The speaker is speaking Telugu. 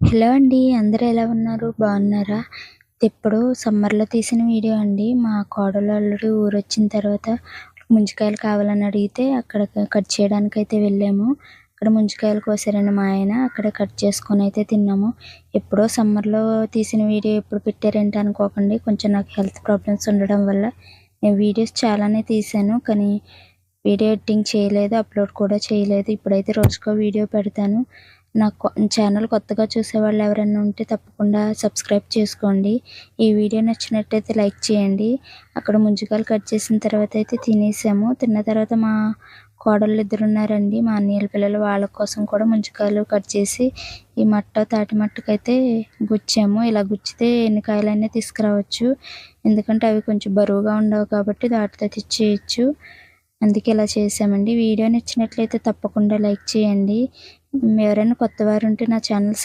హలో అండి. అందరూ ఎలా ఉన్నారు? బాగున్నారా? ఇదెప్పుడో సమ్మర్‌లో తీసిన వీడియో అండి. మా కోడలు అల్లుడు ఊరొచ్చిన తర్వాత ముంజికాయలు కావాలని అడిగితే అక్కడ కట్ చేయడానికైతే వెళ్ళాము. అక్కడ ముంజికాయలు కోసారండి మా ఆయన. అక్కడే కట్ చేసుకొనైతే తిన్నాము. ఎప్పుడో సమ్మర్‌లో తీసిన వీడియో ఇప్పుడు పెట్టారేంటి అనుకోకండి. కొంచెం నాకు హెల్త్ ప్రాబ్లమ్స్ ఉండడం వల్ల నేను వీడియోస్ చాలానే తీశాను. కానీ వీడియో ఎడిటింగ్ చేయలేదు. అప్‌లోడ్ కూడా చేయలేదు. ఇప్పుడైతే రోజుకో వీడియో పెడతాను. నా ఛానల్ కొత్తగా చూసేవాళ్ళు ఎవరైనా ఉంటే తప్పకుండా సబ్స్క్రైబ్ చేసుకోండి. ఈ వీడియో నచ్చినట్టయితే లైక్ చేయండి. అక్కడ ముంజికాయలు కట్ చేసిన తర్వాత అయితే తినేసాము. తిన్న తర్వాత మా కోడళ్ళు ఇద్దరున్నారండి. మా అన్నయ్యల పిల్లలు వాళ్ళ కోసం కూడా ముంజికాయలు కట్ చేసి ఈ తాటి మట్టకైతే గుచ్చాము. ఇలా గుచ్చితే ఎన్ని కాయలైనా తీసుకురావచ్చు. ఎందుకంటే అవి కొంచెం బరువుగా ఉండవు కాబట్టి వాటితో తెచ్చేయొచ్చు. అందుకే ఇలా చేశామండి. వీడియో నచ్చినట్లయితే తప్పకుండా లైక్ చేయండి. ఎవరైనా కొత్తవారుంటే నా ఛానల్